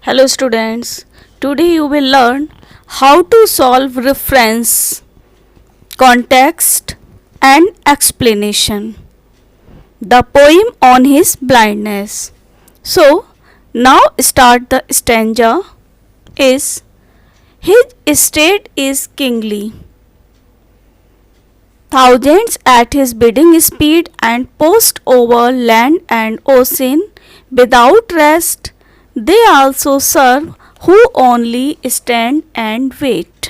Hello students, today you will learn how to solve reference, context and explanation. The poem on his blindness. So now start the stanza is his estate is kingly. Thousands at his bidding speed and post over land and ocean without rest. They also serve who only stand and wait.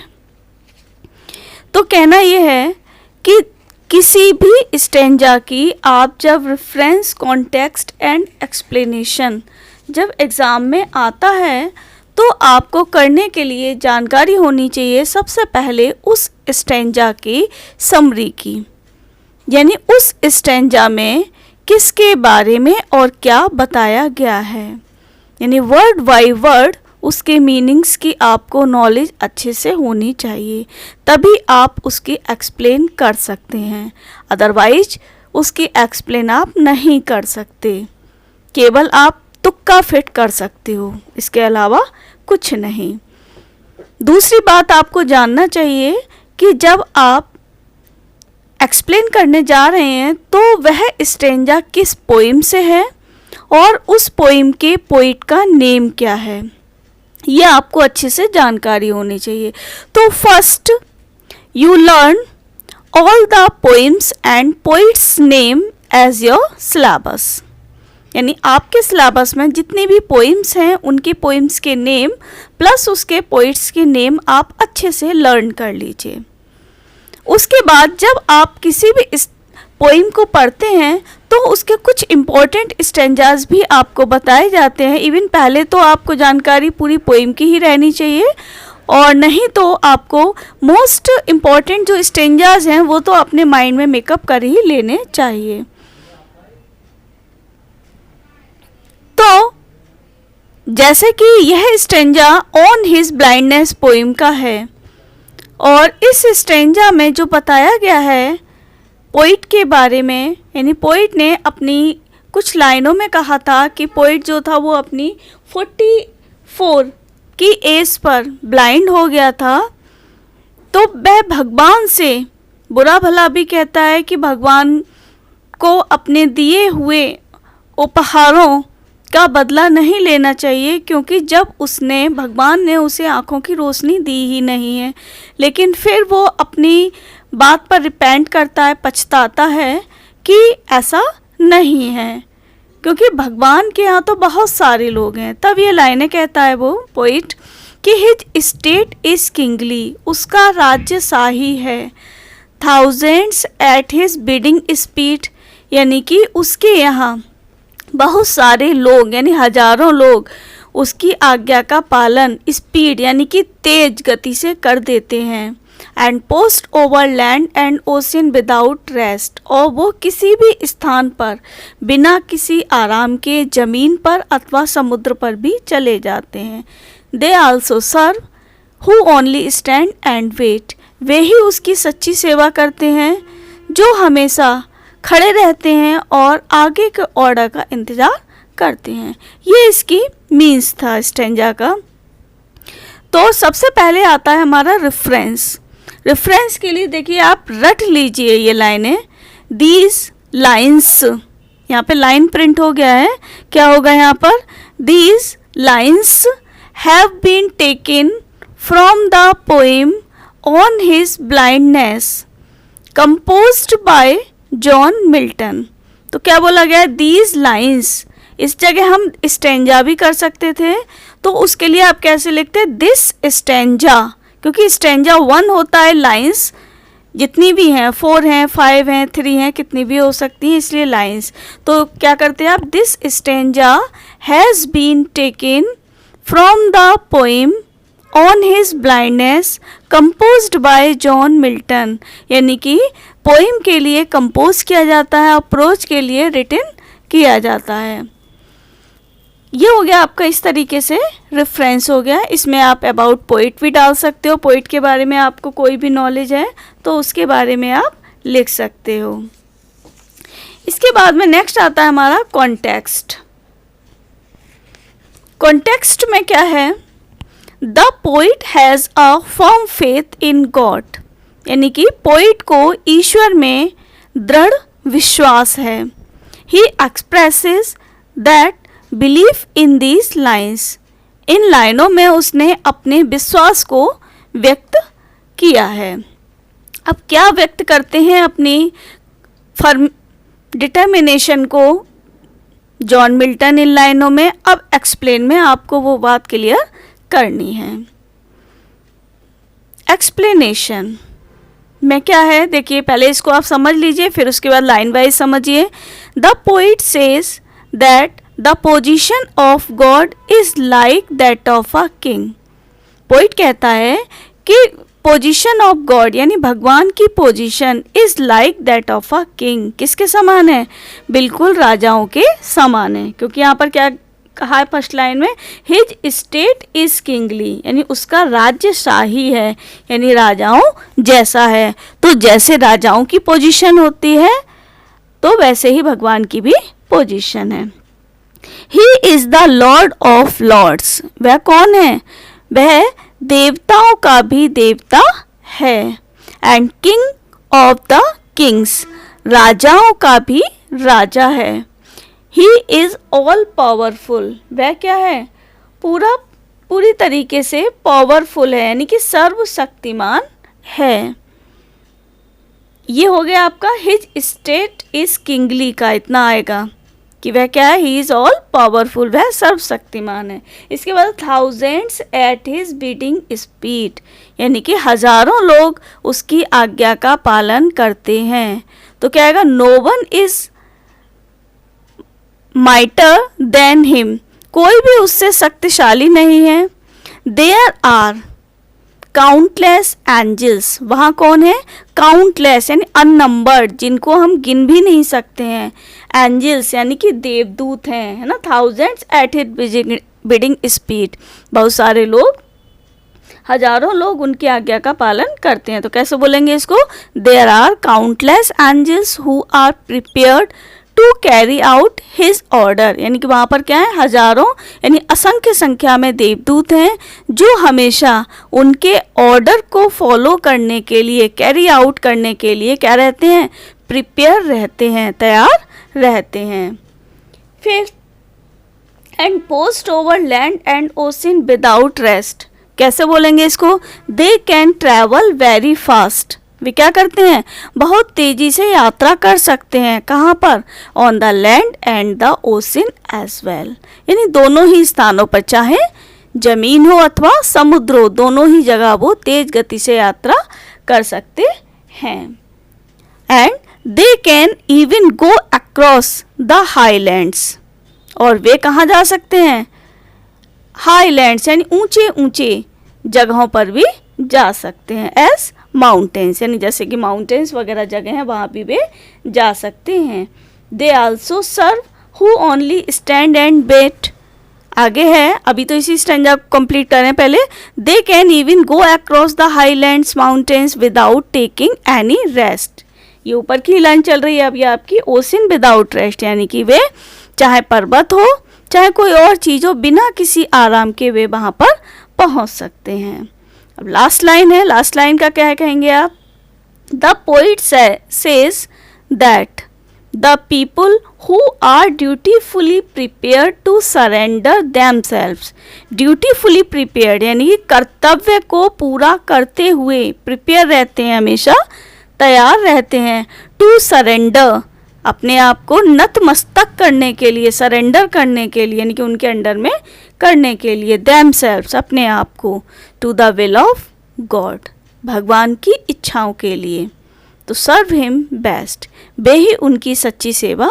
तो कहना यह है कि किसी भी stanza की आप जब रेफरेंस, कॉन्टेक्स्ट एंड एक्सप्लेनेशन जब एग्ज़ाम में आता है तो आपको करने के लिए जानकारी होनी चाहिए सबसे पहले उस स्टेंजा की समरी की, यानी उस स्टेंजा में किसके बारे में और क्या बताया गया है, यानी वर्ड बाय वर्ड उसके मीनिंग्स की आपको नॉलेज अच्छे से होनी चाहिए, तभी आप उसकी एक्सप्लेन कर सकते हैं। अदरवाइज उसकी एक्सप्लेन आप नहीं कर सकते, केवल आप तुक्का फिट कर सकते हो, इसके अलावा कुछ नहीं। दूसरी बात आपको जानना चाहिए कि जब आप एक्सप्लेन करने जा रहे हैं तो वह स्टेंजा किस पोइम से है और उस पोइम के पोइट का नेम क्या है, ये आपको अच्छे से जानकारी होनी चाहिए। तो first you learn all the poems and poets name as your syllabus, यानी आपके सिलेबस में जितनी भी पोइम्स हैं उनके पोइम्स के नेम प्लस उसके पोइट्स के नेम आप अच्छे से लर्न कर लीजिए। उसके बाद जब आप किसी भी इस पोइम को पढ़ते हैं तो उसके कुछ इम्पोर्टेंट स्टेंजाज भी आपको बताए जाते हैं। इवन पहले तो आपको जानकारी पूरी पोइम की ही रहनी चाहिए, और नहीं तो आपको मोस्ट इम्पॉर्टेंट जो स्टेंजाज हैं वो तो अपने माइंड में मेकअप कर ही लेने चाहिए। तो जैसे कि यह stanza on his blindness poem का है और इस स्टेंजा में जो बताया गया है पोइट के बारे में, यानी पोइट ने अपनी कुछ लाइनों में कहा था कि पोइट जो था वो अपनी 44 की एज पर ब्लाइंड हो गया था, तो वह भगवान से बुरा भला भी कहता है कि भगवान को अपने दिए हुए उपहारों का बदला नहीं लेना चाहिए, क्योंकि जब उसने भगवान ने उसे आँखों की रोशनी दी ही नहीं है, लेकिन फिर वो अपनी बात पर रिपेंट करता है, पछताता है कि ऐसा नहीं है, क्योंकि भगवान के यहाँ तो बहुत सारे लोग हैं। तब ये लाइनें कहता है वो पोइट कि हिज स्टेट इज़ किंगली, उसका राज्य शाही है। Thousands at his bidding speed, यानी कि उसके यहाँ बहुत सारे लोग यानी हजारों लोग उसकी आज्ञा का पालन स्पीड यानी कि तेज गति से कर देते हैं। And post over land and ocean without rest, और वो किसी भी स्थान पर बिना किसी आराम के ज़मीन पर अथवा समुद्र पर भी चले जाते हैं। They also serve who only stand and wait, वे ही उसकी सच्ची सेवा करते हैं जो हमेशा खड़े रहते हैं और आगे के ऑर्डर का इंतज़ार करते हैं। ये इसकी मीन्स था स्टेंजा का। तो सबसे पहले आता है हमारा रेफरेंस। रेफरेंस के लिए देखिए आप रट लीजिए ये लाइनें, दीज लाइन्स, यहाँ पे लाइन प्रिंट हो गया है, क्या होगा यहाँ पर, these lines have been taken from the poem on his blindness composed by John Milton. तो क्या बोला गया, दीज लाइन्स, इस जगह हम स्टेंजा भी कर सकते थे, तो उसके लिए आप कैसे लिखते हैं, दिस स्टेंजा, क्योंकि स्टेंजा 1 होता है, लाइन्स जितनी भी हैं 4 हैं 5 हैं 3 हैं कितनी भी हो सकती हैं, इसलिए लाइन्स। तो क्या करते हैं आप, this stanza has been taken from the poem on his blindness composed by John Milton, यानी कि पोइम के लिए कंपोज किया जाता है, अप्रोच के लिए रिटन किया जाता है। ये हो गया आपका इस तरीके से रेफरेंस हो गया। इसमें आप अबाउट पोइट भी डाल सकते हो, पोइट के बारे में आपको कोई भी नॉलेज है तो उसके बारे में आप लिख सकते हो। इसके बाद में नेक्स्ट आता है हमारा कॉन्टेक्स्ट। कॉन्टेक्स्ट में क्या है, the poet has a firm faith in God, यानी कि पोइट को ईश्वर में दृढ़ विश्वास है. He expresses that belief in these lines, इन लाइनों में उसने अपने विश्वास को व्यक्त किया है. अब क्या व्यक्त करते हैं अपनी फर्म डिटर्मिनेशन को जॉन मिल्टन इन लाइनों में. अब एक्सप्लेन में आपको वो बात क्लियर करनी है. एक्सप्लेनेशन में क्या है, देखिए पहले इसको आप समझ लीजिए, फिर उसके बाद लाइन वाइज समझिए. The poet says that the position of God is like that of a king. Poet कहता है कि पोजीशन ऑफ गॉड यानी भगवान की position is like that of a king, किसके समान है, बिल्कुल राजाओं के समान है. क्योंकि यहाँ पर क्या कहा है फर्स्ट लाइन में, हिज स्टेट इज किंगली, यानी उसका राज्य शाही है, यानी राजाओं जैसा है. तो जैसे राजाओं की पोजीशन होती है तो वैसे ही भगवान की भी पोजीशन है. He is the lord of lords, वह कौन है, वह देवताओं का भी देवता है. And king of the kings, राजाओं का भी राजा है. ही इज ऑल पावरफुल, वह क्या है, पूरी तरीके से पावरफुल है, यानी कि सर्वशक्तिमान है. ये हो गया आपका हिज स्टेट इज किंगली का, इतना आएगा कि वह क्या है, ही इज ऑल पावरफुल, वह सर्वशक्तिमान है. इसके बाद thousands at his beating speed, यानी कि हजारों लोग उसकी आज्ञा का पालन करते हैं. तो क्या आएगा, no one is mightier than him, कोई भी उससे शक्तिशाली नहीं है. देयर आर काउंटलेस एंजल्स, वहाँ कौन है, काउंटलेस यानी अननंबर्ड, जिनको हम गिन भी नहीं सकते हैं. एंजल्स यानी कि देवदूत हैं, है ना. Thousands at his bidding speed, बहुत सारे लोग, हजारों लोग उनकी आज्ञा का पालन करते हैं. तो कैसे बोलेंगे इसको, there are countless angels who are prepared to carry out his order, यानी कि वहाँ पर क्या है, हजारों यानी असंख्य संख्या में देवदूत हैं जो हमेशा उनके ऑर्डर को फॉलो करने के लिए, कैरी आउट करने के लिए क्या रहते हैं, प्रिपेयर रहते हैं, तैयार रहते हैं. फिर and post over land and ocean without rest, कैसे बोलेंगे इसको, they can travel very fast, वे क्या करते हैं, बहुत तेजी से यात्रा कर सकते हैं. कहाँ पर, on the land and the ocean as well, यानी दोनों ही स्थानों पर, चाहे जमीन हो अथवा समुद्र हो, दोनों ही जगह वो तेज गति से यात्रा कर सकते हैं. And they can even go across the highlands, और वे कहाँ जा सकते हैं, हाईलैंड्स यानी ऊंचे ऊंचे जगहों पर भी जा सकते हैं. एज माउंटेन्स, यानी जैसे कि माउंटेन्स वगैरह जगह हैं वहाँ भी वे जा सकते हैं. They also serve who only stand and wait, आगे है, अभी तो इसी स्टैंजा कंप्लीट करें पहले. They can even go across the highlands mountains without taking any rest, ये ऊपर की लाइन चल रही है अभी आपकी, ओशन विदाउट रेस्ट, यानी कि वे चाहे पर्वत हो चाहे कोई और चीज़ हो, बिना किसी आराम के वे वहाँ पर पहुँच सकते हैं. अब लास्ट लाइन है, लास्ट लाइन का क्या है कहेंगे आप, the poet says that the people who are dutifully prepared to surrender themselves, dutifully prepared यानी कर्तव्य को पूरा करते हुए, प्रिपेयर रहते हैं, हमेशा तैयार रहते हैं, टू सरेंडर अपने आप को नतमस्तक करने के लिए, सरेंडर करने के लिए, यानी कि उनके अंडर में करने के लिए, देमसेल्व्स अपने आप को, to the will of God भगवान की इच्छाओं के लिए. तो सर्व हिम बेस्ट, वे ही उनकी सच्ची सेवा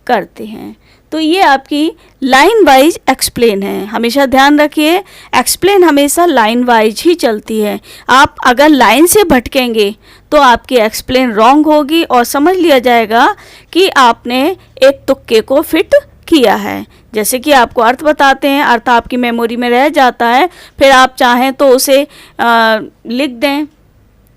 करते हैं. तो ये आपकी लाइन वाइज एक्सप्लेन है, हमेशा ध्यान रखिए एक्सप्लेन हमेशा लाइन वाइज ही चलती है. आप अगर लाइन से भटकेंगे तो आपकी एक्सप्लेन रॉन्ग होगी और समझ लिया जाएगा कि आपने एक तुक्के को फिट किया है. जैसे कि आपको अर्थ बताते हैं, अर्थ आपकी मेमोरी में रह जाता है, फिर आप चाहें तो उसे लिख दें,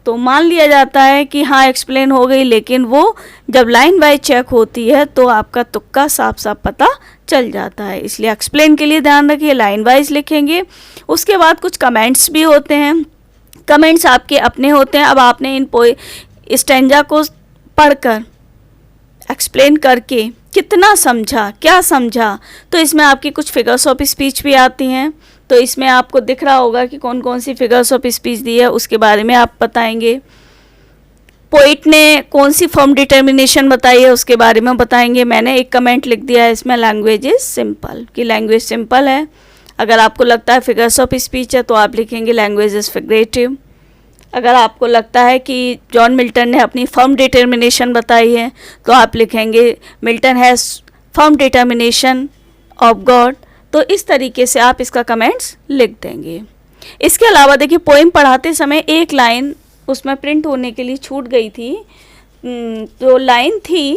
तो मान लिया जाता है कि हाँ एक्सप्लेन हो गई, लेकिन वो जब लाइन वाइज चेक होती है तो आपका तुक्का साफ साफ पता चल जाता है। इसलिए एक्सप्लेन के लिए ध्यान रखिए, लाइन वाइज लिखेंगे। उसके बाद कुछ कमेंट्स भी होते हैं, कमेंट्स आपके अपने होते हैं। अब आपने इन स्टैंजा को पढ़कर एक्सप्लेन करके कितना समझा, क्या समझा, तो इसमें आपकी कुछ फिगर्स ऑफ स्पीच भी आती हैं। तो इसमें आपको दिख रहा होगा कि कौन कौन सी फिगर्स ऑफ स्पीच दी है, उसके बारे में आप बताएंगे। पोइट ने कौन सी फॉर्म डिटर्मिनेशन बताई है उसके बारे में बताएंगे। मैंने एक कमेंट लिख दिया है इसमें, लैंग्वेज इज सिंपल, कि लैंग्वेज सिंपल है। अगर आपको लगता है फिगर्स ऑफ स्पीच है तो आप लिखेंगे लैंग्वेज इज फिगरेटिव। अगर आपको लगता है कि जॉन मिल्टन ने अपनी फर्म डिटर्मिनेशन बताई है तो आप लिखेंगे Milton has firm determination of God. तो इस तरीके से आप इसका कमेंट्स लिख देंगे। इसके अलावा देखिए, पोइम पढ़ाते समय एक लाइन उसमें प्रिंट होने के लिए छूट गई थी। तो लाइन थी,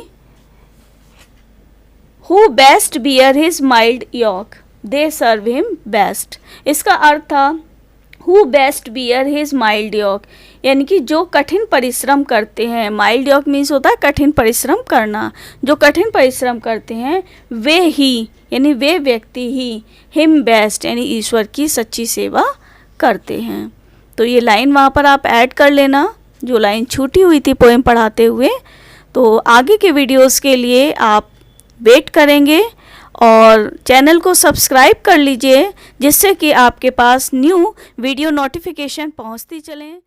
who best bear his mild yoke they serve him best. इसका अर्थ था who best bear his mild yoke, यानी कि जो कठिन परिश्रम करते हैं। माइल्ड यॉक मीन्स होता है कठिन परिश्रम करना। जो कठिन परिश्रम करते हैं वे ही, यानी वे व्यक्ति ही, हिम बेस्ट यानी ईश्वर की सच्ची सेवा करते हैं। तो ये लाइन वहाँ पर आप ऐड कर लेना, जो लाइन छूटी हुई थी पोएम पढ़ाते हुए। तो आगे के वीडियोस के लिए आप वेट करेंगे और चैनल को सब्सक्राइब कर लीजिए, जिससे कि आपके पास न्यू वीडियो नोटिफिकेशन पहुंचती चलें।